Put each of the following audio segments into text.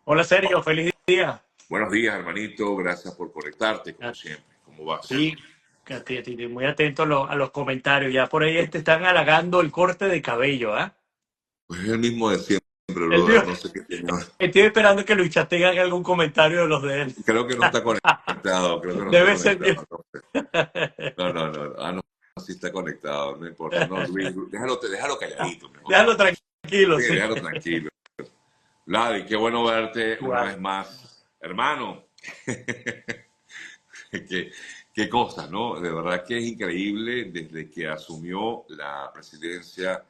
Hola Sergio, feliz día. Buenos días, hermanito. Gracias por conectarte, como A siempre. ¿Cómo vas? ti, a ti, muy atento a los comentarios. Ya por ahí te están halagando el corte de cabello, ¿ah? Pues es el mismo de siempre, El mío- brother. No sé qué tiene ahora. Estoy esperando que Luis tenga algún comentario de los de él. Creo que no está conectado. Creo que no está Debe ser yo. conectado. No, no, no. Ah, no. Sí está conectado. No importa. No, Luis, déjalo calladito mejor. Déjalo tranquilo, Sí, sí. déjalo tranquilo. Ladi, qué bueno verte una vez Igual. más. Hermano, qué, qué cosas, ¿no? De verdad que es increíble desde que asumió la presidencia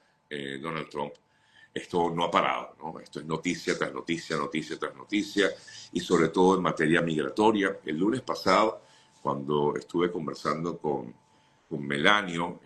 Donald Trump. Esto no ha parado, ¿no? Esto es noticia tras noticia, noticia tras noticia, y sobre todo en materia migratoria. El lunes pasado, cuando estuve conversando con Melanio,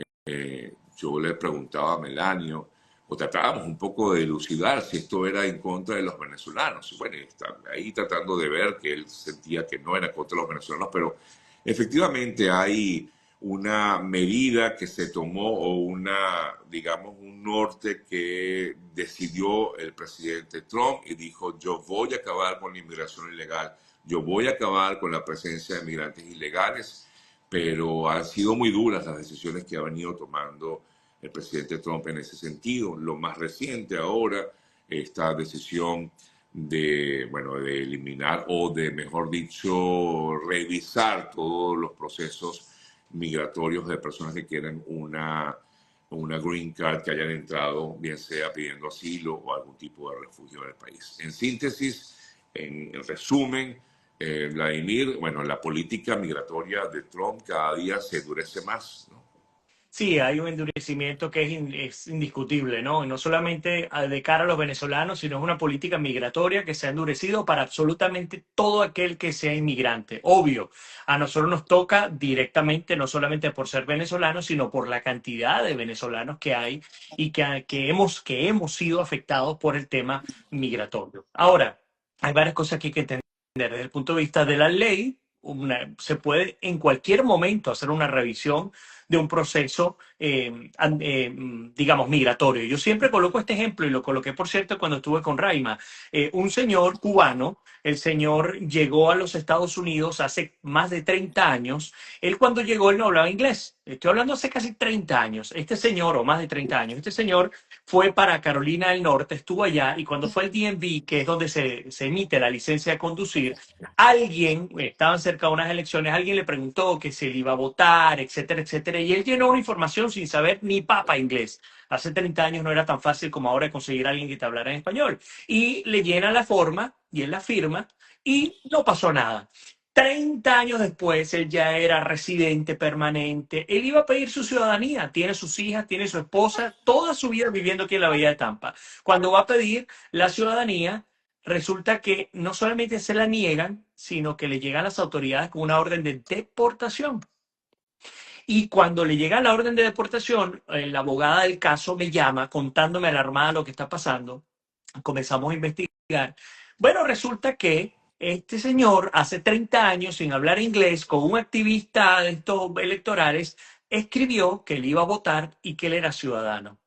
yo le preguntaba a Melanio, o tratábamos un poco de elucidar si esto era en contra de los venezolanos. Y bueno, está ahí tratando de ver que él sentía que no era contra los venezolanos, pero efectivamente hay una medida que se tomó o una, digamos, un norte que decidió el presidente Trump y dijo, yo voy a acabar con la inmigración ilegal, yo voy a acabar con la presencia de migrantes ilegales, pero han sido muy duras las decisiones que ha venido tomando el presidente Trump en ese sentido. Lo más reciente ahora, esta decisión de, bueno, de eliminar o de, mejor dicho, revisar todos los procesos migratorios de personas que quieren una green card, que hayan entrado, bien sea pidiendo asilo o algún tipo de refugio en el país. En síntesis, en resumen, Vladimir, bueno, la política migratoria de Trump cada día se endurece más, ¿no? Sí, hay un endurecimiento que es indiscutible, ¿no? Y no solamente de cara a los venezolanos, sino es una política migratoria que se ha endurecido para absolutamente todo aquel que sea inmigrante. Obvio, a nosotros nos toca directamente, no solamente por ser venezolanos, sino por la cantidad de venezolanos que hay y que hemos sido afectados por el tema migratorio. Ahora, hay varias cosas que hay que entender. Desde el punto de vista de la ley, se puede en cualquier momento hacer una revisión de un proceso, digamos, migratorio. Yo siempre coloco este ejemplo y lo coloqué, por cierto, cuando estuve con Raima. Un señor cubano, el señor llegó a los Estados Unidos hace más de 30 años. Él cuando llegó, él no hablaba inglés. Estoy hablando hace casi 30 años. Este señor, o más de 30 años, este señor fue para Carolina del Norte, estuvo allá y cuando fue al DMV, que es donde se emite la licencia de conducir, alguien, estaban cerca de unas elecciones, alguien le preguntó que si él iba a votar, etcétera, etcétera, y él llenó una información sin saber ni papa inglés. Hace 30 años no era tan fácil como ahora conseguir a alguien que te hablara en español. Y le llena la forma y él la firma y no pasó nada. 30 años después, él ya era residente permanente. Él iba a pedir su ciudadanía. Tiene sus hijas, tiene su esposa, toda su vida viviendo aquí en la Bahía de Tampa. Cuando va a pedir la ciudadanía, resulta que no solamente se la niegan, sino que le llegan a las autoridades con una orden de deportación. Y cuando le llega la orden de deportación, la abogada del caso me llama contándome alarmada lo que está pasando. Comenzamos a investigar. Bueno, resulta que este señor hace 30 años, sin hablar inglés, con un activista de estos electorales, escribió que él iba a votar y que él era ciudadano.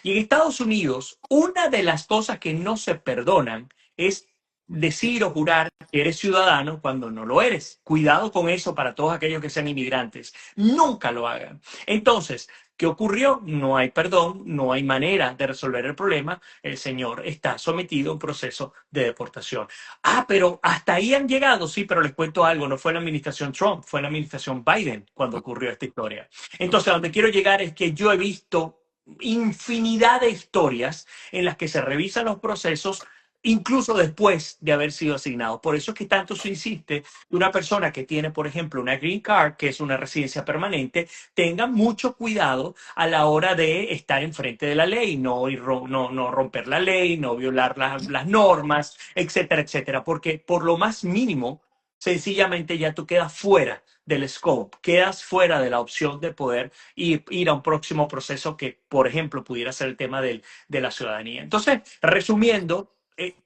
Y en Estados Unidos, una de las cosas que no se perdonan es decir o jurar que eres ciudadano cuando no lo eres. Cuidado con eso para todos aquellos que sean inmigrantes. Nunca lo hagan. Entonces, ¿qué ocurrió? No hay perdón, no hay manera de resolver el problema. El señor está sometido a un proceso de deportación. Ah, pero hasta ahí han llegado. Sí, pero les cuento algo. No fue la administración Trump, fue la administración Biden cuando ocurrió esta historia. Entonces, a donde quiero llegar es que yo he visto infinidad de historias en las que se revisan los procesos incluso después de haber sido asignado. Por eso es que tanto se insiste que una persona que tiene, por ejemplo, una green card, que es una residencia permanente, tenga mucho cuidado a la hora de estar enfrente de la ley, no romper la ley, no violar las normas, etcétera, etcétera, porque por lo más mínimo, sencillamente ya tú quedas fuera del scope, quedas fuera de la opción de poder ir a un próximo proceso que, por ejemplo, pudiera ser el tema de la ciudadanía. Entonces, resumiendo,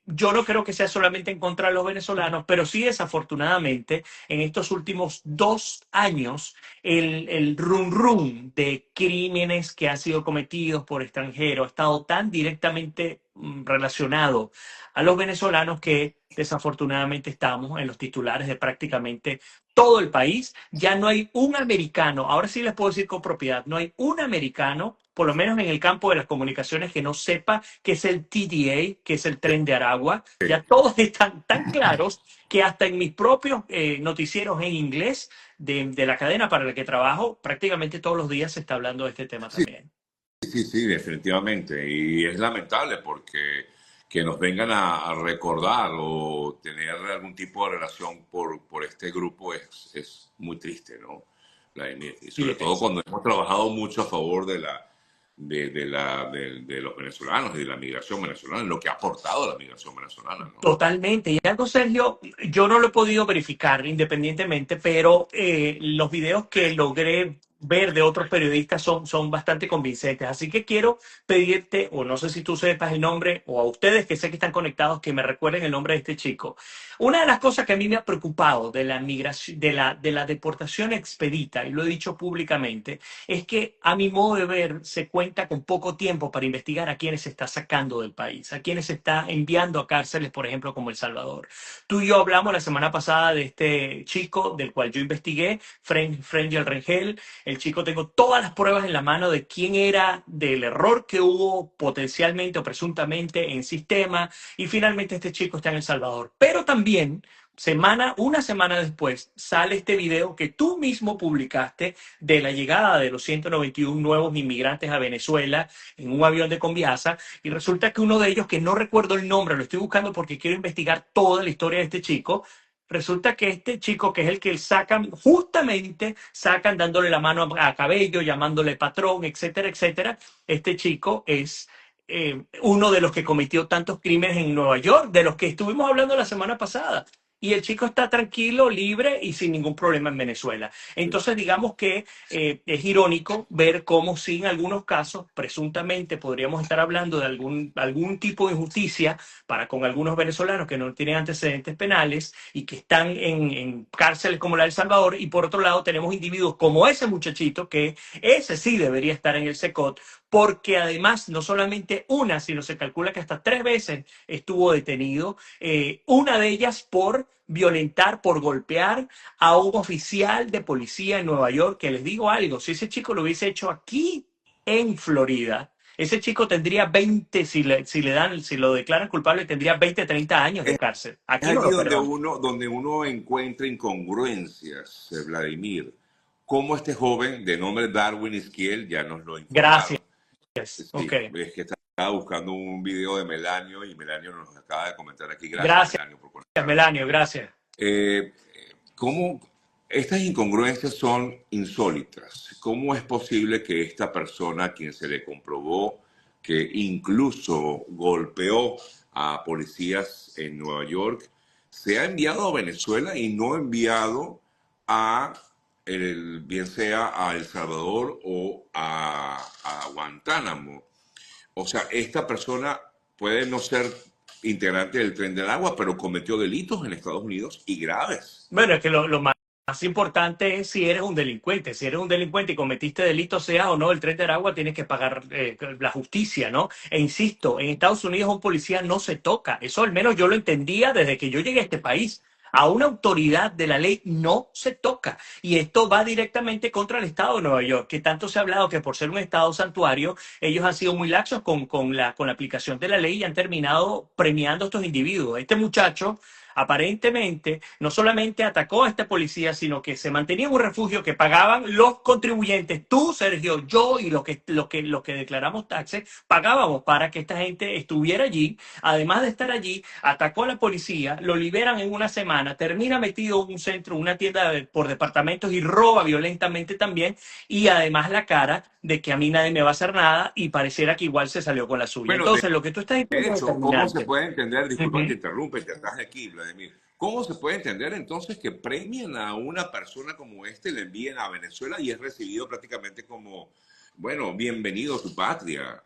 yo no creo que sea solamente en contra de los venezolanos, pero sí desafortunadamente en estos últimos 2 años el run run de crímenes que han sido cometidos por extranjeros ha estado tan directamente relacionado a los venezolanos que desafortunadamente estamos en los titulares de prácticamente todo el país. Ya no hay un americano, ahora sí les puedo decir con propiedad, no hay un americano, por lo menos en el campo de las comunicaciones, que no sepa qué es el TDA, que es el tren de Aragua. Ya todos están tan claros que hasta en mis propios noticieros en inglés de la cadena para la que trabajo, prácticamente todos los días se está hablando de este tema Sí, también. sí, sí, definitivamente. Y es lamentable porque que nos vengan a recordar o tener algún tipo de relación por este grupo es muy triste, ¿no, Vladimir? Y Sí, sobre todo cuando hemos trabajado mucho a favor de los venezolanos y de la migración venezolana, lo que ha aportado la migración venezolana, ¿no? totalmente. Y algo, Sergio, yo no lo he podido verificar independientemente, pero los videos que logré ver de otros periodistas son bastante convincentes. Así que quiero pedirte, o no sé si tú sepas el nombre, o a ustedes que sé que están conectados, que me recuerden el nombre de este chico. Una de las cosas que a mí me ha preocupado de la migración, de la deportación expedita, y lo he dicho públicamente, es que a mi modo de ver se cuenta con poco tiempo para investigar a quienes se está sacando del país, a quienes se está enviando a cárceles, por ejemplo, como El Salvador. Tú y yo hablamos la semana pasada de este chico del cual yo investigué, Frangel Rengel. El chico, tengo todas las pruebas en la mano de quién era, del error que hubo potencialmente o presuntamente en sistema, y finalmente este chico está en El Salvador. Pero también una semana después, sale este video que tú mismo publicaste de la llegada de los 191 nuevos inmigrantes a Venezuela en un avión de Conviasa, y resulta que uno de ellos, que no recuerdo el nombre, lo estoy buscando porque quiero investigar toda la historia de este chico. Resulta que este chico, que es el que sacan, justamente sacan dándole la mano a Cabello, llamándole patrón, etcétera, etcétera. Este chico es uno de los que cometió tantos crímenes en Nueva York, de los que estuvimos hablando la semana pasada. Y el chico está tranquilo, libre y sin ningún problema en Venezuela. Entonces, digamos que es irónico ver cómo, sí, en algunos casos, presuntamente podríamos estar hablando de algún tipo de injusticia para con algunos venezolanos que no tienen antecedentes penales y que están en cárceles como la de El Salvador. Y por otro lado, tenemos individuos como ese muchachito, que ese sí debería estar en el SECOT, porque además no solamente una, sino se calcula que hasta 3 veces estuvo detenido, una de ellas por violentar, por golpear a un oficial de policía en Nueva York, que les digo algo, si ese chico lo hubiese hecho aquí en Florida, ese chico tendría 20, si lo declaran culpable, tendría 20, 30 años de cárcel. Es Aquí no allí lo perdonan. donde uno encuentra incongruencias, Vladimir. Como este joven de nombre Darwin Esquiel, ya nos lo Gracias. informaron. Ok. Sí, es que estaba buscando un video de Melanio y Melanio nos acaba de comentar aquí. Gracias, Gracias, Melanio, por conectarte. Melanio, gracias. Eh, ¿Cómo estas incongruencias son insólitas? ¿Cómo es posible que esta persona, a quien se le comprobó que incluso golpeó a policías en Nueva York, sea enviado a Venezuela y no enviado a bien sea a El Salvador o a Guantánamo? O sea, esta persona puede no ser integrante del Tren del Agua, pero cometió delitos en Estados Unidos y graves. Bueno, es que lo más importante es si eres un delincuente. Si eres un delincuente y cometiste delito, sea o no el tren de Aragua, tienes que pagar la justicia, ¿no? E insisto, en Estados Unidos un policía no se toca. Eso al menos yo lo entendía desde que yo llegué a este país. A una autoridad de la ley no se toca. Y esto va directamente contra el Estado de Nueva York, que tanto se ha hablado que por ser un Estado santuario, ellos han sido muy laxos con la aplicación de la ley y han terminado premiando a estos individuos. Este muchacho aparentemente no solamente atacó a esta policía, sino que se mantenía en un refugio que pagaban los contribuyentes, tú, Sergio, yo y los que declaramos taxes, pagábamos para que esta gente estuviera allí. Además de estar allí, atacó a la policía, lo liberan en una semana, termina metido en un centro, una tienda por departamentos, y roba violentamente también, y además la cara de que a mí nadie me va a hacer nada, y pareciera que igual se salió con la suya. Bueno, Entonces, lo que tú estás de diciendo es hecho, ¿cómo se determinante. puede entender? Uh Disculpa que te -huh. interrumpa y te estás aquí, Vladimir. ¿Cómo se puede entender entonces que premien a una persona como este, le envíen a Venezuela y es recibido prácticamente como, bueno, bienvenido a tu patria,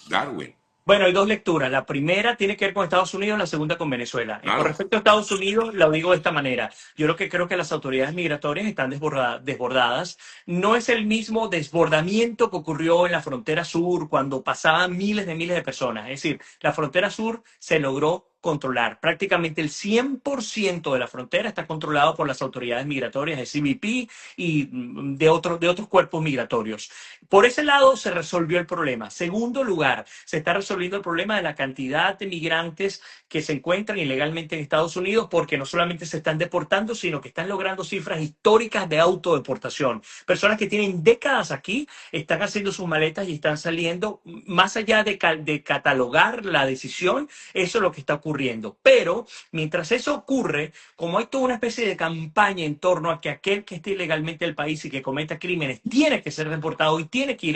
Darwin? Bueno, hay dos lecturas. La primera tiene que ver con Estados Unidos, la segunda con Venezuela. Con Claro, respecto a Estados Unidos, lo digo de esta manera. Yo lo que creo que las autoridades migratorias están desbordadas. No es el mismo desbordamiento que ocurrió en la frontera sur cuando pasaban miles de personas. Es decir, la frontera sur se logró controlar. Prácticamente el 100% de la frontera está controlado por las autoridades migratorias de CBP y de otros cuerpos migratorios. Por ese lado se resolvió el problema. Segundo lugar, se está resolviendo el problema de la cantidad de migrantes que se encuentran ilegalmente en Estados Unidos porque no solamente se están deportando, sino que están logrando cifras históricas de autodeportación. Personas que tienen décadas aquí están haciendo sus maletas y están saliendo, más allá de catalogar la decisión, eso es lo que está ocurriendo. Pero mientras eso ocurre, como hay toda una especie de campaña en torno a que aquel que esté ilegalmente en el país y que cometa crímenes tiene que ser deportado y tiene que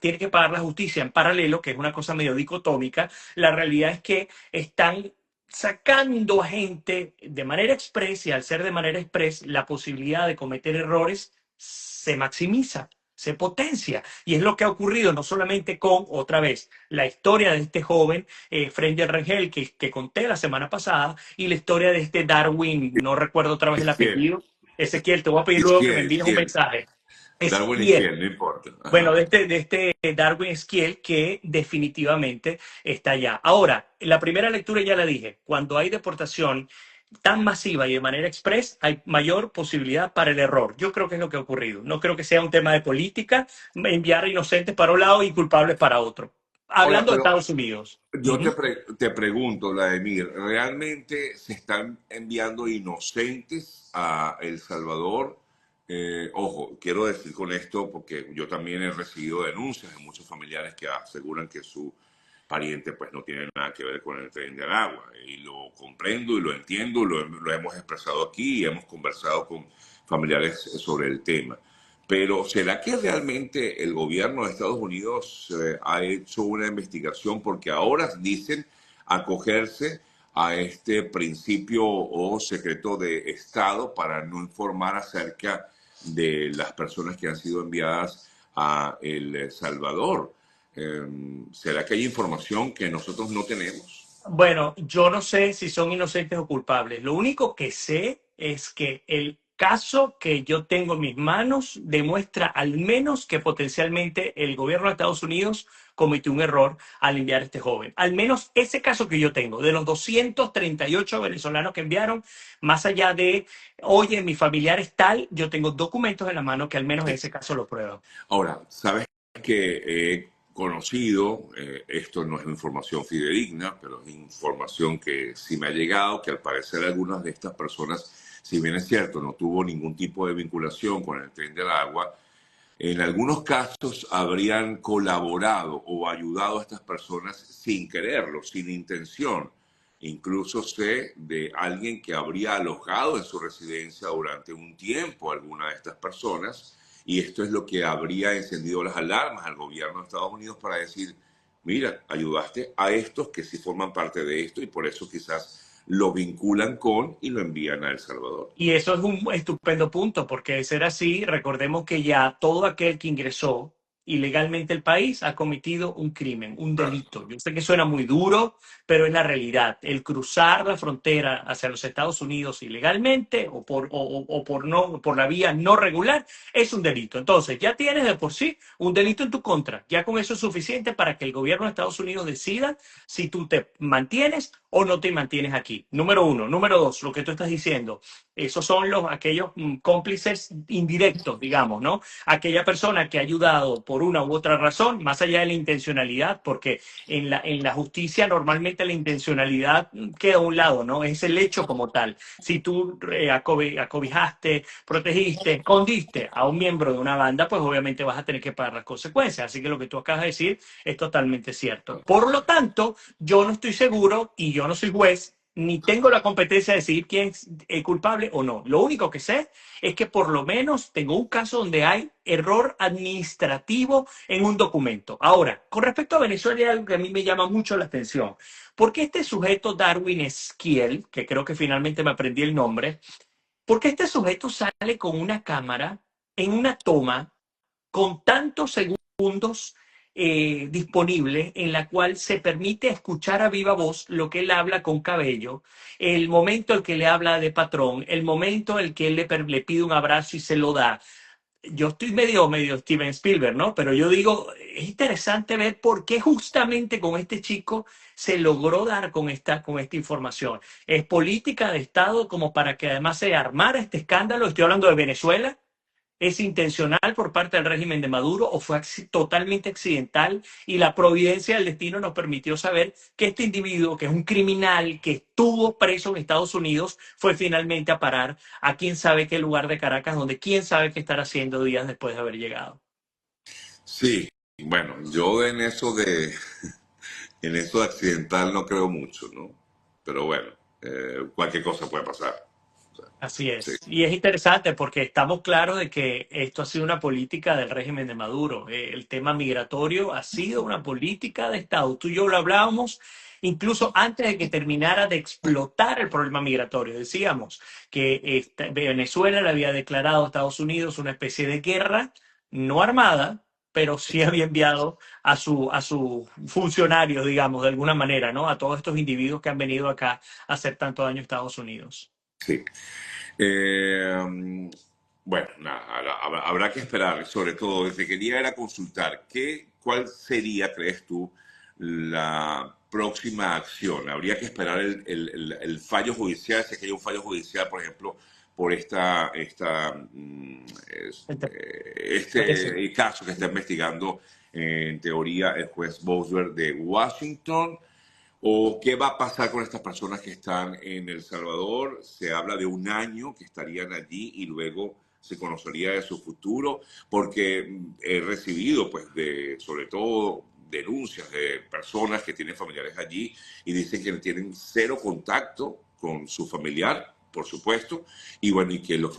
tiene que pagar la justicia en paralelo, que es una cosa medio dicotómica, la realidad es que están sacando a gente de manera express y al ser de manera express la posibilidad de cometer errores se maximiza, se potencia. Y es lo que ha ocurrido no solamente con, otra vez, la historia de este joven, Freddy Rangel, que conté la semana pasada, y la historia de este Darwin, no recuerdo otra vez el Izquiel, apellido. Ezequiel, te voy a pedir luego que me Izquiel, envíes un Izquiel. mensaje. Darwin Ezequiel, Izquiel, no importa. bueno, Ajá. de este Darwin Esquiel que definitivamente está allá. Ahora, la primera lectura ya la dije, cuando hay deportación tan masiva y de manera express, hay mayor posibilidad para el error. Yo creo que es lo que ha ocurrido. No creo que sea un tema de política, enviar inocentes para un lado y culpables para otro. Ahora, Hablando de pero Estados Unidos. yo Ujú. te pregunto, Vladimir, ¿realmente se están enviando inocentes a El Salvador? Ojo, quiero decir con esto, porque yo también he recibido denuncias de muchos familiares que aseguran que su pariente pues no tiene nada que ver con el Tren de Aragua. Y lo comprendo y lo entiendo, lo hemos expresado aquí y hemos conversado con familiares sobre el tema. Pero ¿será que realmente el gobierno de Estados Unidos ha hecho una investigación? Porque ahora dicen acogerse a este principio o secreto de Estado para no informar acerca de las personas que han sido enviadas a El Salvador. ¿Será que hay información que nosotros no tenemos? Bueno, yo no sé si son inocentes o culpables. Lo único que sé es que el caso que yo tengo en mis manos demuestra al menos que potencialmente el gobierno de Estados Unidos cometió un error al enviar a este joven. Al menos ese caso que yo tengo, de los 238 venezolanos que enviaron, más allá de, oye, mi familiar es tal, yo tengo documentos en la mano que al menos ese caso lo prueban. Ahora, ¿sabes que he conocido? Esto no es información fidedigna, pero es información que sí me ha llegado, que al parecer algunas de estas personas, si bien es cierto, no tuvo ningún tipo de vinculación con el Tren del Agua, en algunos casos habrían colaborado o ayudado a estas personas sin quererlo, sin intención. Incluso sé de alguien que habría alojado en su residencia durante un tiempo a alguna de estas personas, y esto es lo que habría encendido las alarmas al gobierno de Estados Unidos para decir, mira, ayudaste a estos que sí forman parte de esto y por eso quizás lo vinculan con y lo envían a El Salvador. Y eso es un estupendo punto, porque de ser así, recordemos que ya todo aquel que ingresó ilegalmente al país ha cometido un crimen, un Claro. delito. Yo sé que suena muy duro, pero es la realidad. El cruzar la frontera hacia los Estados Unidos ilegalmente o por, no, por la vía no regular es un delito. Entonces, ya tienes de por sí un delito en tu contra. Ya con eso es suficiente para que el gobierno de Estados Unidos decida si tú te mantienes o no te mantienes aquí. Número uno. Número dos, lo que tú estás diciendo. Esos son aquellos cómplices indirectos, digamos, ¿no? Aquella persona que ha ayudado por una u otra razón, más allá de la intencionalidad, porque en la justicia normalmente la intencionalidad queda a un lado, ¿no? Es el hecho como tal. Si tú acobijaste, protegiste, escondiste a un miembro de una banda, pues obviamente vas a tener que pagar las consecuencias. Así que lo que tú acabas de decir es totalmente cierto. Por lo tanto, yo no estoy seguro y yo no soy juez ni tengo la competencia de decidir quién es culpable o no. Lo único que sé es que por lo menos tengo un caso donde hay error administrativo en un documento. Ahora, con respecto a Venezuela, hay algo que a mí me llama mucho la atención. Porque este sujeto, Darwin Esquiel, que creo que finalmente me aprendí el nombre, porque este sujeto sale con una cámara en una toma con tantos segundos disponible en la cual se permite escuchar a viva voz lo que él habla con Cabello, el momento en que le habla de patrón, el momento en que él le pide un abrazo y se lo da. Yo estoy medio Steven Spielberg, ¿no? Pero yo digo, es interesante ver por qué justamente con este chico se logró dar con esta información. Es política de Estado como para que además se armara este escándalo. Estoy hablando de Venezuela. ¿Es intencional por parte del régimen de Maduro o fue totalmente accidental y la providencia del destino nos permitió saber que este individuo, que es un criminal que estuvo preso en Estados Unidos, fue finalmente a parar a quién sabe qué lugar de Caracas, donde quién sabe qué estará haciendo días después de haber llegado? Sí, bueno, yo en eso de accidental no creo mucho, ¿no? Pero bueno, cualquier cosa puede pasar. O sea, Así sí, es. Y es interesante porque estamos claros de que esto ha sido una política del régimen de Maduro. El tema migratorio ha sido una política de Estado. Tú y yo lo hablábamos incluso antes de que terminara de explotar el problema migratorio. Decíamos que Venezuela le había declarado a Estados Unidos una especie de guerra no armada, pero sí había enviado a sus funcionarios, digamos, de alguna manera, ¿no? A todos estos individuos que han venido acá a hacer tanto daño a Estados Unidos. sí. Eh, bueno, nada, habrá que esperar, sobre todo, desde que quería era consultar, ¿cuál sería, crees tú, la próxima acción? ¿Habría que esperar el fallo judicial, si es que hay un fallo judicial, por ejemplo, por Parece. este caso que está investigando, en teoría, el juez Bowser de Washington? ¿O qué va a pasar con estas personas que están en El Salvador? Se habla de un año que estarían allí y luego se conocería de su futuro, porque he recibido, pues, sobre todo denuncias de personas que tienen familiares allí y dicen que tienen cero contacto con su familiar, por supuesto, y bueno, y que los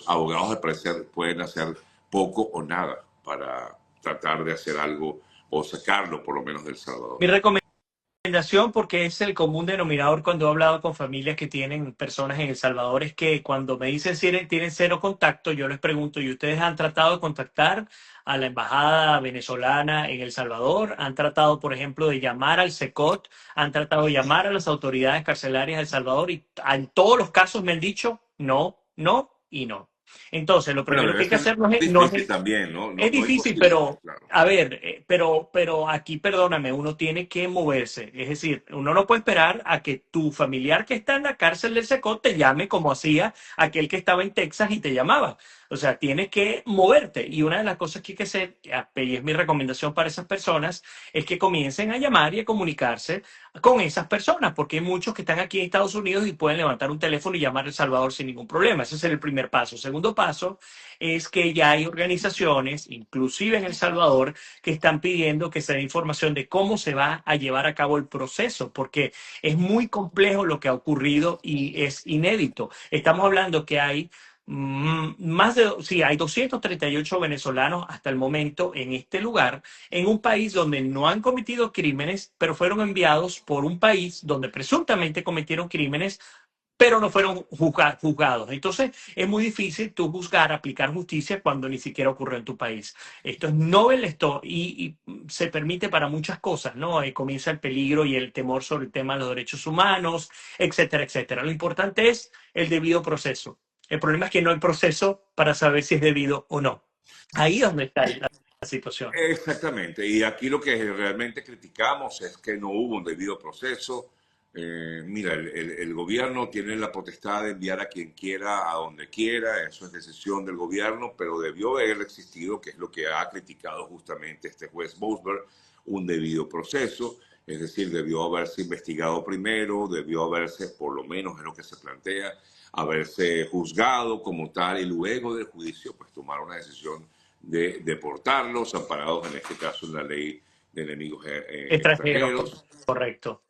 abogados al parecer pueden hacer poco o nada para tratar de hacer algo o sacarlo por lo menos del Salvador. Mi recomendación, porque es el común denominador cuando he hablado con familias que tienen personas en El Salvador, es que cuando me dicen si tienen cero contacto, yo les pregunto, ¿y ustedes han tratado de contactar a la embajada venezolana en El Salvador? ¿Han tratado, por ejemplo, de llamar al SECOT? ¿Han tratado de llamar a las autoridades carcelarias de El Salvador? Y en todos los casos me han dicho no, no y no. Entonces, lo Bueno, primero que debe hay que ser hacer no es. difícil también, ¿no? Es No difícil, imposible, pero claro. a ver, pero aquí, perdóname, uno tiene que moverse. Es decir, uno no puede esperar a que tu familiar que está en la cárcel del Secot te llame como hacía aquel que estaba en Texas y te llamaba. O sea, tienes que moverte. Y una de las cosas que hay que hacer, y es mi recomendación para esas personas, es que comiencen a llamar y a comunicarse con esas personas, porque hay muchos que están aquí en Estados Unidos y pueden levantar un teléfono y llamar a El Salvador sin ningún problema. Ese es el primer paso. Segundo paso es que ya hay organizaciones, inclusive en El Salvador, que están pidiendo que se dé información de cómo se va a llevar a cabo el proceso, porque es muy complejo lo que ha ocurrido y es inédito. Estamos hablando que hay sí, hay 238 venezolanos hasta el momento en este lugar, en un país donde no han cometido crímenes, pero fueron enviados por un país donde presuntamente cometieron crímenes, pero no fueron juzgados. Entonces, es muy difícil tú juzgar, aplicar justicia cuando ni siquiera ocurrió en tu país. Esto es novel, esto, y se permite para muchas cosas, ¿no? Comienza el peligro y el temor sobre el tema de los derechos humanos, etcétera, etcétera. Lo importante es el debido proceso. El problema es que no hay proceso para saber si es debido o no. Ahí es donde está la situación. Exactamente. Y aquí lo que realmente criticamos es que no hubo un debido proceso. Mira, el gobierno tiene la potestad de enviar a quien quiera, a donde quiera, eso es decisión del gobierno, pero debió haber existido, que es lo que ha criticado justamente este juez Bosberg, un debido proceso, es decir, debió haberse investigado primero, debió haberse, por lo menos es lo que se plantea, haberse juzgado como tal y luego del juicio, pues tomar una decisión de deportarlos, amparados en este caso en la ley de enemigos Extranjeros, extranjeros. correcto.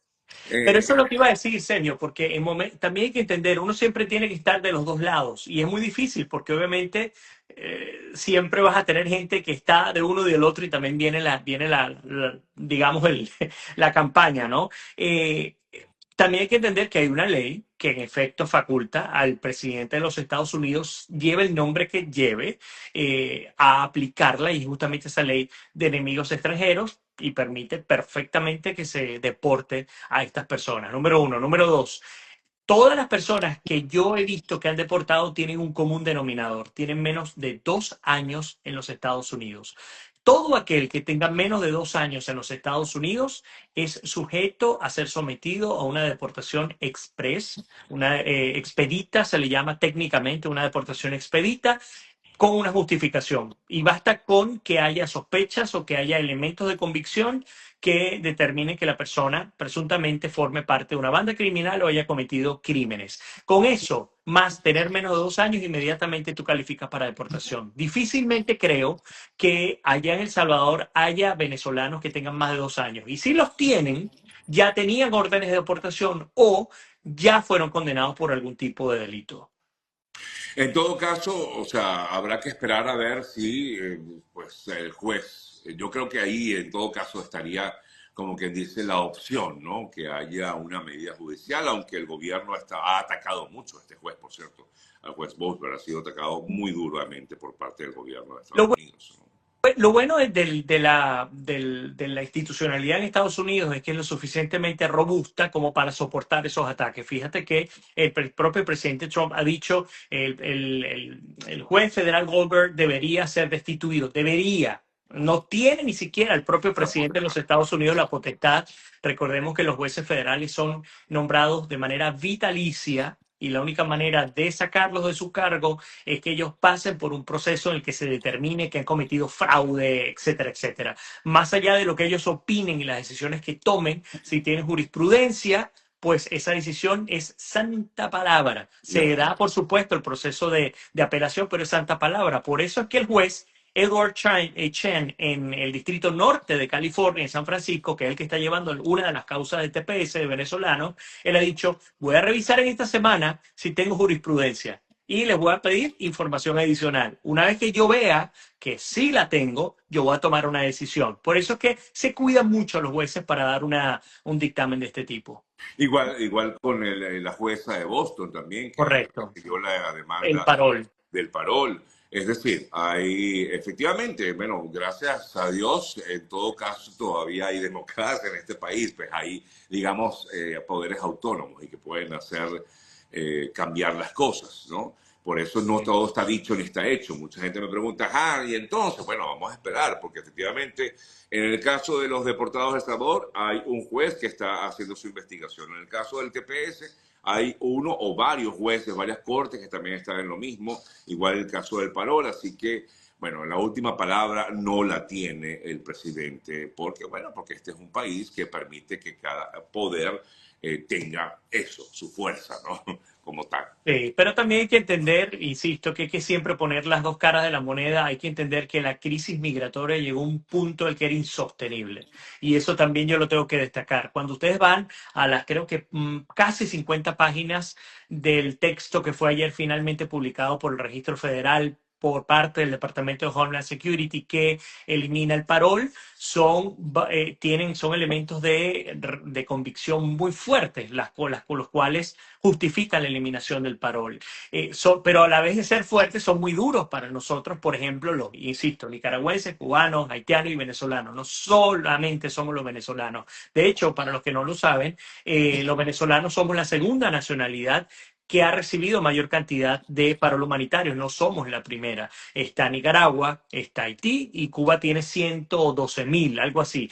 Pero eso es Eh, lo que iba a decir, Senio, porque también hay que entender, uno siempre tiene que estar de los dos lados y es muy difícil porque obviamente siempre vas a tener gente que está de uno y del otro y también viene digamos, la campaña, ¿no? También hay que entender que hay una ley que en efecto faculta al presidente de los Estados Unidos, lleve el nombre que lleve, a aplicarla, y justamente esa ley de enemigos extranjeros, y permite perfectamente que se deporte a estas personas. Número uno. Número dos, todas las personas que yo he visto que han deportado tienen un común denominador, tienen menos de 2 años en los Estados Unidos. Todo aquel que tenga menos de 2 años en los Estados Unidos es sujeto a ser sometido a una deportación express, una expedita, se le llama técnicamente una deportación expedita, con una justificación. Y basta con que haya sospechas o que haya elementos de convicción que determinen que la persona presuntamente forme parte de una banda criminal o haya cometido crímenes. Con eso, más tener menos de 2 años, inmediatamente tú calificas para deportación. Difícilmente creo que allá en El Salvador haya venezolanos que tengan más de 2 años. Y si los tienen, ya tenían órdenes de deportación o ya fueron condenados por algún tipo de delito. En todo caso, o sea, habrá que esperar a ver si, pues, el juez, yo creo que ahí en todo caso estaría, como quien dice, la opción, ¿no? Que haya una medida judicial, aunque el gobierno ha atacado mucho a este juez, por cierto, al juez Boswell ha sido atacado muy duramente por parte del gobierno de Estados Lo Unidos, ¿no? Lo bueno de la institucionalidad en Estados Unidos es que es lo suficientemente robusta como para soportar esos ataques. Fíjate que el propio presidente Trump ha dicho el juez federal Goldberg debería ser destituido, debería. No tiene ni siquiera el propio presidente de los Estados Unidos la potestad. Recordemos que los jueces federales son nombrados de manera vitalicia, y la única manera de sacarlos de su cargo es que ellos pasen por un proceso en el que se determine que han cometido fraude, etcétera, etcétera. Más allá de lo que ellos opinen y las decisiones que tomen, si tienen jurisprudencia, pues esa decisión es santa palabra. Se Ya. da, por supuesto, el proceso de apelación, pero es santa palabra. Por eso es que el juez Edward Chen, en el distrito norte de California, en San Francisco, que es el que está llevando una de las causas de TPS de venezolanos, él ha dicho, voy a revisar en esta semana si tengo jurisprudencia y les voy a pedir información adicional. Una vez que yo vea que sí la tengo, yo voy a tomar una decisión. Por eso es que se cuidan mucho los jueces para dar un dictamen de este tipo. Igual con la jueza de Boston también, que Correcto. recibió la El demanda parol. del parol. Es decir, hay efectivamente, bueno, gracias a Dios, en todo caso todavía hay democracia en este país, pues hay, digamos, poderes autónomos y que pueden hacer cambiar las cosas, ¿no? Por eso no todo está dicho ni está hecho. Mucha gente me pregunta, y entonces, bueno, vamos a esperar, porque efectivamente, en el caso de los deportados de El Salvador, hay un juez que está haciendo su investigación. En el caso del TPS, hay uno o varios jueces, varias cortes que también están en lo mismo, igual el caso del parol, así que, bueno, la última palabra no la tiene el presidente, porque, bueno, porque este es un país que permite que cada poder tenga eso, su fuerza, ¿no? Como tal. Sí, pero también hay que entender, insisto, que hay que siempre poner las dos caras de la moneda. Hay que entender que la crisis migratoria llegó a un punto el que era insostenible. Y eso también yo lo tengo que destacar. Cuando ustedes van a las, creo que casi 50 páginas del texto que fue ayer finalmente publicado por el Registro Federal por parte del Departamento de Homeland Security, que elimina el parol, son elementos de convicción muy fuertes, con los cuales justifican la eliminación del parol. Pero a la vez de ser fuertes, son muy duros para nosotros, por ejemplo, insisto, nicaragüenses, cubanos, haitianos y venezolanos. No solamente somos los venezolanos. De hecho, para los que no lo saben, los venezolanos somos la segunda nacionalidad que ha recibido mayor cantidad de parol humanitarios. No somos la primera. Está Nicaragua, está Haití, y Cuba tiene 112.000, algo así,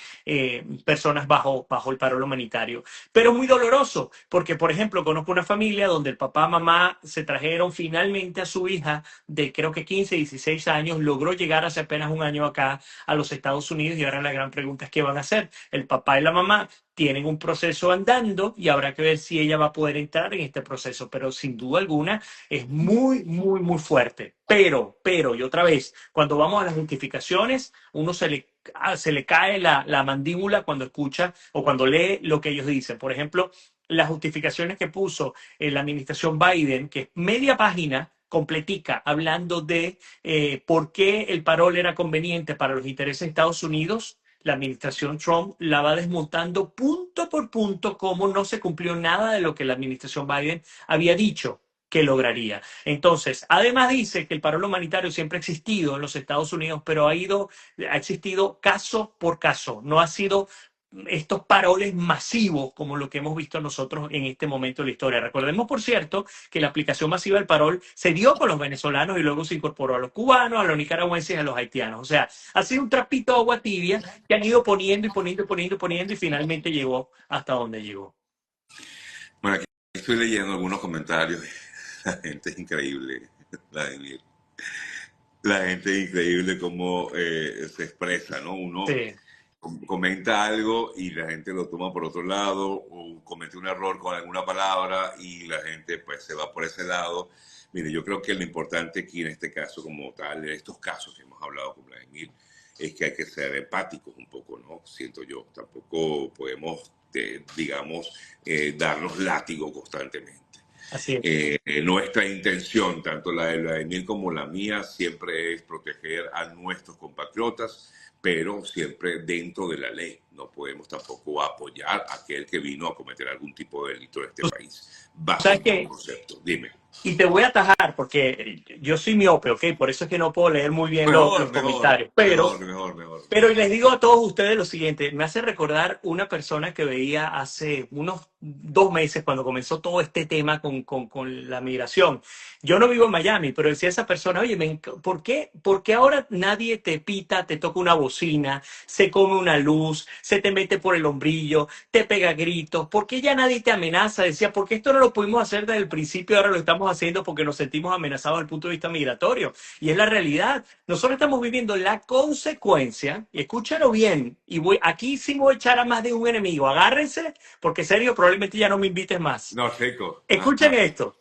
personas bajo el parol humanitario. Pero muy doloroso, porque, por ejemplo, conozco una familia donde el papá, mamá se trajeron finalmente a su hija de creo que 15, 16 años, logró llegar hace apenas un año acá a los Estados Unidos, y ahora la gran pregunta es qué van a hacer. El papá y la mamá tienen un proceso andando y habrá que ver si ella va a poder entrar en este proceso, pero sin duda alguna es muy, muy, muy fuerte. Y otra vez, cuando vamos a las justificaciones, uno se le cae la mandíbula cuando escucha o cuando lee lo que ellos dicen. Por ejemplo, las justificaciones que puso la administración Biden, que es media página completica, hablando de por qué el parol era conveniente para los intereses de Estados Unidos. la administración Trump la va desmontando punto por punto, como no se cumplió nada de lo que la administración Biden había dicho que lograría. Entonces, además dice que el paro humanitario siempre ha existido en los Estados Unidos, pero ha existido caso por caso, no ha sido estos paroles masivos como lo que hemos visto nosotros en este momento de la historia. Recordemos, por cierto, que la aplicación masiva del parol se dio con los venezolanos y luego se incorporó a los cubanos, a los nicaragüenses y a los haitianos. O sea, ha sido un trapito de agua tibia que han ido poniendo y poniendo y poniendo y poniendo y finalmente llegó hasta donde llegó. Bueno, aquí estoy leyendo algunos comentarios. La gente es increíble, Vladimir. La gente es increíble cómo se expresa, ¿no? Uno Sí. comenta algo y la gente lo toma por otro lado, o comete un error con alguna palabra y la gente pues se va por ese lado. Mire, yo creo que lo importante aquí en este caso como tal, en estos casos que hemos hablado con Vladimir, es que hay que ser empáticos un poco, ¿no? Siento yo. Tampoco podemos, digamos, darnos látigo constantemente. Así es. Nuestra intención, tanto la de Vladimir como la mía, siempre es proteger a nuestros compatriotas, pero siempre dentro de la ley. No podemos tampoco apoyar a aquel que vino a cometer algún tipo de delito en este país, bajo ¿Sabes ningún qué? concepto. Dime. Y te voy a atajar porque yo soy miope, ¿ok? Por eso es que no puedo leer muy bien los Mejor, mejor, comentarios. Pero mejor, mejor, mejor. Pero y les digo a todos ustedes lo siguiente, me hace recordar una persona que veía hace unos 2 meses cuando comenzó todo este tema con la migración. Yo no vivo en Miami, pero decía esa persona, oye, ¿por qué ahora nadie te pita, te toca una bocina, se come una luz, se te mete por el hombrillo, te pega gritos? ¿Por qué ya nadie te amenaza? Decía, ¿por qué esto no lo pudimos hacer desde el principio? Ahora lo estamos haciendo porque nos sentimos amenazados desde el punto de vista migratorio. Y es la realidad. Nosotros estamos viviendo la consecuencia, y escúchalo bien, y aquí sí voy a echar a más de un enemigo. Agárrense, porque serio, probablemente ya no me invites más. No, Checo. Escuchen esto.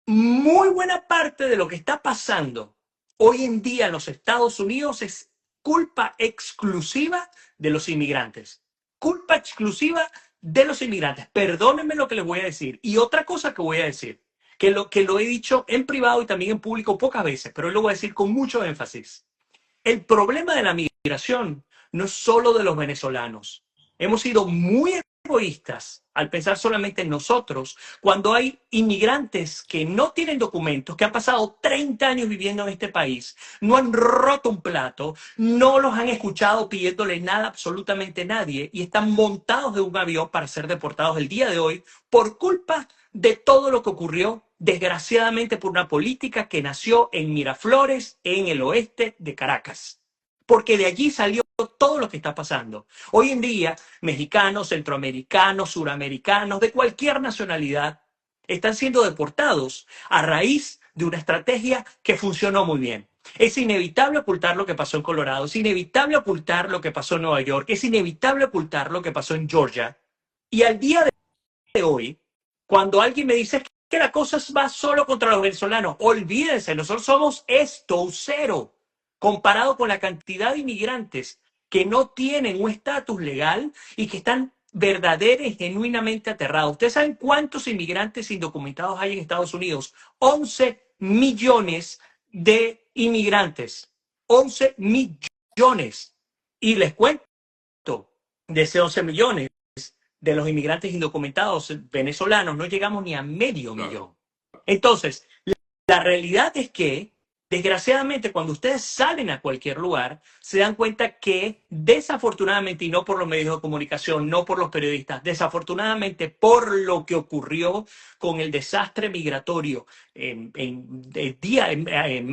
Muy buena parte de lo que está pasando hoy en día en los Estados Unidos es culpa exclusiva de los inmigrantes. Culpa exclusiva de los inmigrantes. Perdónenme lo que les voy a decir. Y otra cosa que voy a decir, que lo he dicho en privado y también en público pocas veces, pero hoy lo voy a decir con mucho énfasis. El problema de la migración no es solo de los venezolanos. Hemos sido muy egoístas al pensar solamente en nosotros cuando hay inmigrantes que no tienen documentos, que han pasado 30 años viviendo en este país, no han roto un plato, no los han escuchado pidiéndole nada a absolutamente nadie y están montados de un avión para ser deportados el día de hoy por culpa de todo lo que ocurrió, desgraciadamente por una política que nació en Miraflores, en el oeste de Caracas. Porque de allí salió todo lo que está pasando. Hoy en día, mexicanos, centroamericanos, suramericanos, de cualquier nacionalidad, están siendo deportados a raíz de una estrategia que funcionó muy bien. Es inevitable ocultar lo que pasó en Colorado, es inevitable ocultar lo que pasó en Nueva York, es inevitable ocultar lo que pasó en Georgia. Y al día de hoy, cuando alguien me dice que la cosa va solo contra los venezolanos, olvídense, nosotros somos esto, cero, comparado con la cantidad de inmigrantes que no tienen un estatus legal y que están verdaderamente y genuinamente aterrados. ¿Ustedes saben cuántos inmigrantes indocumentados hay en Estados Unidos? 11 millones de inmigrantes. 11 millones. Y les cuento, de ese 11 millones, de los inmigrantes indocumentados venezolanos, no llegamos ni a medio millón. Entonces, la realidad es que, desgraciadamente, cuando ustedes salen a cualquier lugar, se dan cuenta que, desafortunadamente, y no por los medios de comunicación, no por los periodistas, desafortunadamente, por lo que ocurrió con el desastre migratorio en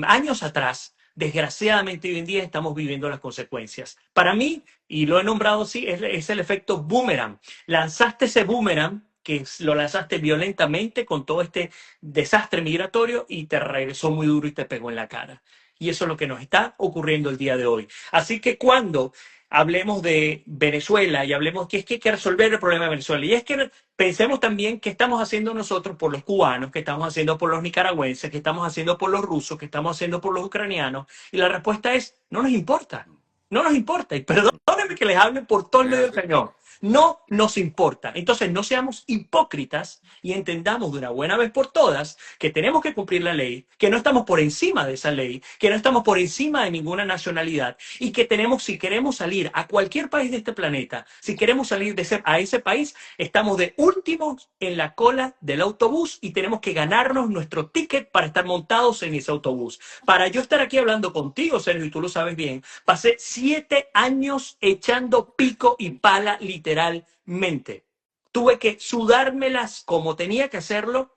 años atrás, desgraciadamente hoy en día estamos viviendo las consecuencias. Para mí, y lo he nombrado así, es el efecto boomerang. Lanzaste ese boomerang, que lo lanzaste violentamente con todo este desastre migratorio y te regresó muy duro y te pegó en la cara. Y eso es lo que nos está ocurriendo el día de hoy. Así que cuando hablemos de Venezuela y hablemos que es que hay que resolver el problema de Venezuela, y es que pensemos también qué estamos haciendo nosotros por los cubanos, qué estamos haciendo por los nicaragüenses, qué estamos haciendo por los rusos, qué estamos haciendo por los ucranianos. Y la respuesta es, no nos importa. No nos importa. Y perdónenme que les hable por todo el medio del cañón. no nos importa. Entonces, no seamos hipócritas y entendamos de una buena vez por todas que tenemos que cumplir la ley, que no estamos por encima de esa ley, que no estamos por encima de ninguna nacionalidad y que tenemos, si queremos salir a cualquier país de este planeta, si queremos salir a ese país, estamos de últimos en la cola del autobús y tenemos que ganarnos nuestro ticket para estar montados en ese autobús. Para yo estar aquí hablando contigo, Sergio, y tú lo sabes bien, pasé 7 años echando pico y pala literalmente. Tuve que sudármelas como tenía que hacerlo,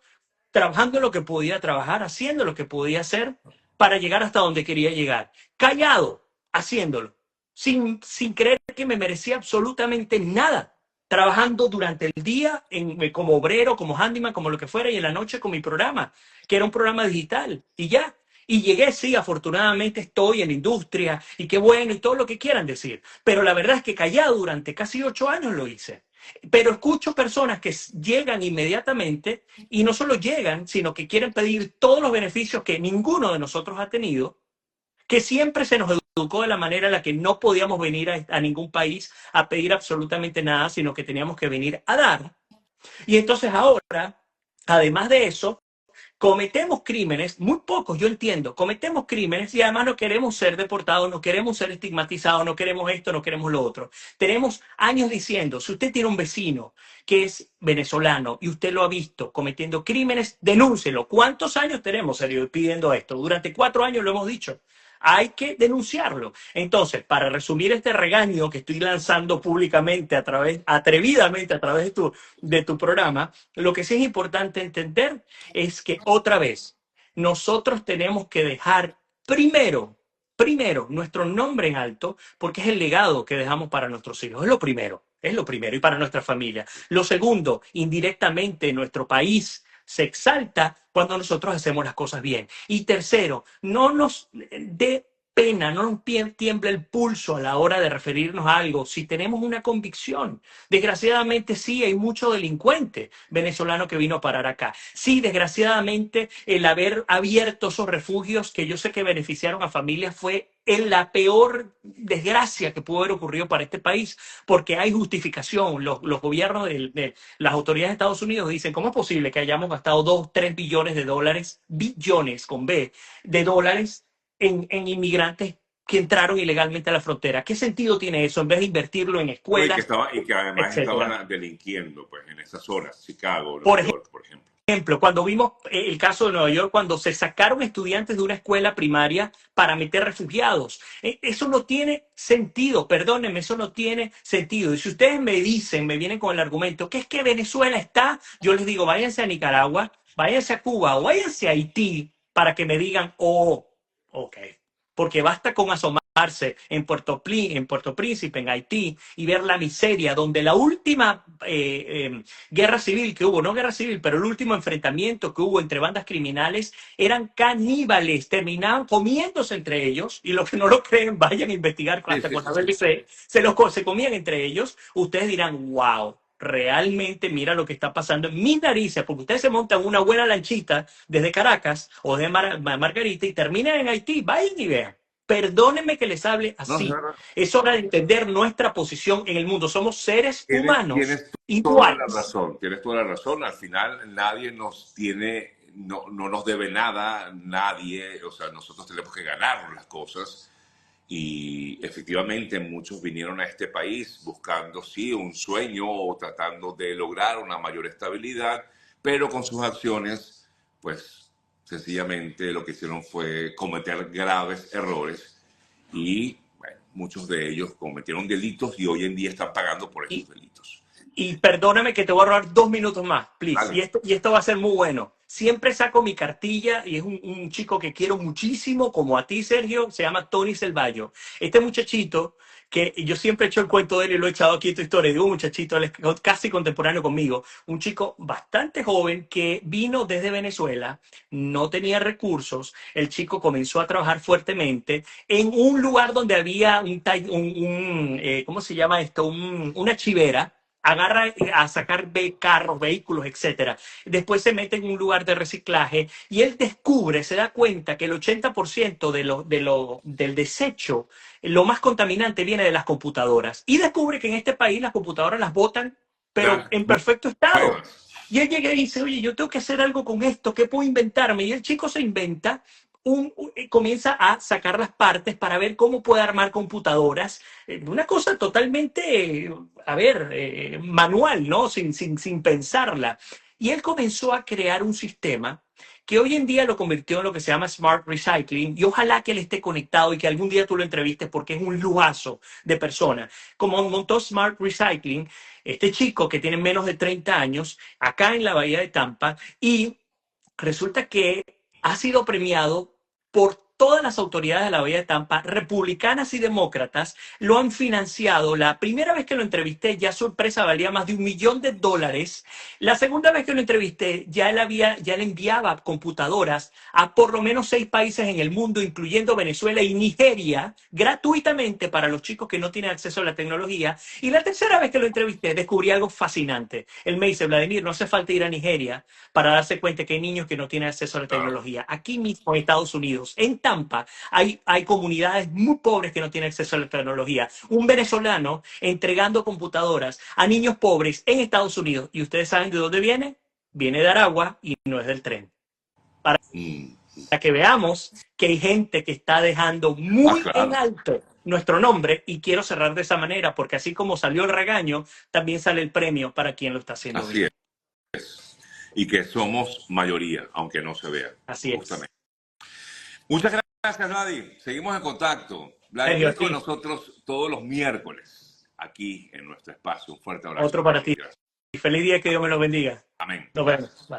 trabajando en lo que podía trabajar, haciendo lo que podía hacer para llegar hasta donde quería llegar. Callado, haciéndolo, sin creer que me merecía absolutamente nada. Trabajando durante el día como obrero, como handyman, como lo que fuera, y en la noche con mi programa, que era un programa digital, y ya. Y llegué, sí, afortunadamente estoy en la industria, y qué bueno, y todo lo que quieran decir. Pero la verdad es que callado durante casi 8 años lo hice. Pero escucho personas que llegan inmediatamente y no solo llegan, sino que quieren pedir todos los beneficios que ninguno de nosotros ha tenido, que siempre se nos educó de la manera en la que no podíamos venir a ningún país a pedir absolutamente nada, sino que teníamos que venir a dar. Y entonces ahora, además de eso, cometemos crímenes, muy pocos, yo entiendo, cometemos crímenes y además no queremos ser deportados, no queremos ser estigmatizados, no queremos esto, no queremos lo otro. Tenemos años diciendo, si usted tiene un vecino que es venezolano y usted lo ha visto cometiendo crímenes, denúncielo. ¿Cuántos años tenemos, Sergio, pidiendo esto? Durante 4 años lo hemos dicho. Hay que denunciarlo. Entonces, para resumir este regaño que estoy lanzando públicamente atrevidamente a través de tu programa, lo que sí es importante entender es que otra vez nosotros tenemos que dejar primero nuestro nombre en alto porque es el legado que dejamos para nuestros hijos. Es lo primero y para nuestra familia. Lo segundo, indirectamente nuestro país se exalta cuando nosotros hacemos las cosas bien. Y tercero, no nos dé pena, no nos tiemble el pulso a la hora de referirnos a algo si tenemos una convicción. Desgraciadamente sí, hay mucho delincuente venezolano que vino a parar acá. Sí, desgraciadamente el haber abierto esos refugios que yo sé que beneficiaron a familias fue en la peor desgracia que pudo haber ocurrido para este país, porque hay justificación. Los gobiernos de las autoridades de Estados Unidos dicen, ¿cómo es posible que hayamos gastado 2, 3 billones de dólares, billones con B, de dólares en inmigrantes que entraron ilegalmente a la frontera? ¿Qué sentido tiene eso en vez de invertirlo en No, escuelas, y que además etcétera? estaban delinquiendo pues, en esas zonas, Chicago, Nueva Por York, por ejemplo. ejemplo, cuando vimos el caso de Nueva York, cuando se sacaron estudiantes de una escuela primaria para meter refugiados, eso no tiene sentido, perdónenme, eso no tiene sentido. Y si ustedes me dicen, me vienen con el argumento que es que Venezuela está, yo les digo, váyanse a Nicaragua, váyanse a Cuba o váyanse a Haití para que me digan, oh, ok. Porque basta con asomarse en Puerto Príncipe, en Haití, y ver la miseria, donde la última guerra civil que hubo, no guerra civil, pero el último enfrentamiento que hubo entre bandas criminales eran caníbales, terminaban comiéndose entre ellos, y los que no lo creen, vayan a investigar Sí, hasta sí, con sí, la sí. BBC, se comían entre ellos, ustedes dirán, wow. Realmente mira lo que está pasando en mis narices, porque ustedes se montan una buena lanchita desde Caracas o de Margarita y terminan en Haití, vayan y vean. Perdónenme que les hable No, es así. verdad. Es hora de entender nuestra posición en el mundo. Somos seres humanos Tienes toda la iguales. razón, tienes toda la razón. Al final nadie nos tiene, no nos debe nada, nadie, o sea, nosotros tenemos que ganar las cosas. Y efectivamente muchos vinieron a este país buscando, sí, un sueño o tratando de lograr una mayor estabilidad, pero con sus acciones, pues sencillamente lo que hicieron fue cometer graves errores y bueno, muchos de ellos cometieron delitos y hoy en día están pagando por esos Y, delitos. y perdóname que te voy a robar 2 minutos más, please. Vale. Y esto va a ser muy bueno. Siempre saco mi cartilla y es un chico que quiero muchísimo, como a ti, Sergio, se llama Tony Selvallo. Este muchachito, que yo siempre he hecho el cuento de él y lo he echado aquí en tu historia, digo un muchachito, él es casi contemporáneo conmigo, un chico bastante joven que vino desde Venezuela, no tenía recursos, el chico comenzó a trabajar fuertemente en un lugar donde había ¿cómo se llama esto? Una chivera. agarra a sacar carros, vehículos, etcétera. Después se mete en un lugar de reciclaje y él descubre, se da cuenta que el 80% del desecho, lo más contaminante, viene de las computadoras. Y descubre que en este país las computadoras las botan, pero Las en perfecto estado. nuevas. Y él llega y dice, oye, yo tengo que hacer algo con esto, ¿qué puedo inventarme? Y el chico se inventa comienza a sacar las partes para ver cómo puede armar computadoras. Una cosa totalmente, a ver, manual, ¿no? Sin pensarla. Y él comenzó a crear un sistema que hoy en día lo convirtió en lo que se llama Smart Recycling y ojalá que él esté conectado y que algún día tú lo entrevistes porque es un lujazo de persona. Como montó Smart Recycling, este chico que tiene menos de 30 años, acá en la Bahía de Tampa, y resulta que ha sido premiado por todas las autoridades de la Bahía de Tampa, republicanas y demócratas, lo han financiado. La primera vez que lo entrevisté, ya su empresa valía más de $1 millón. La segunda vez que lo entrevisté, ya le enviaba computadoras a por lo menos 6 países en el mundo, incluyendo Venezuela y Nigeria, gratuitamente para los chicos que no tienen acceso a la tecnología. Y la tercera vez que lo entrevisté, descubrí algo fascinante. Él me dice, Vladimir, no hace falta ir a Nigeria para darse cuenta que hay niños que no tienen acceso a la Claro. tecnología. Aquí mismo en Estados Unidos, en Tampa, hay comunidades muy pobres que no tienen acceso a la tecnología. Un venezolano entregando computadoras a niños pobres en Estados Unidos. ¿Y ustedes saben de dónde viene? Viene de Aragua y no es del tren. Mm. Para que veamos que hay gente que está dejando Ah, muy en claro. alto nuestro nombre y quiero cerrar de esa manera porque así como salió el regaño, también sale el premio para quien lo está haciendo Así bien. es. Y que somos mayoría, aunque no se vea, Así es. justamente. Muchas gracias, Vladi. Seguimos en contacto. Sergio, Vladimir a con ti. nosotros todos los miércoles, aquí en nuestro espacio. Un fuerte abrazo, Otro para Vladimir. ti. Gracias. Y feliz día, que Dios me lo bendiga. Amén. Nos vemos. Gracias. Bye.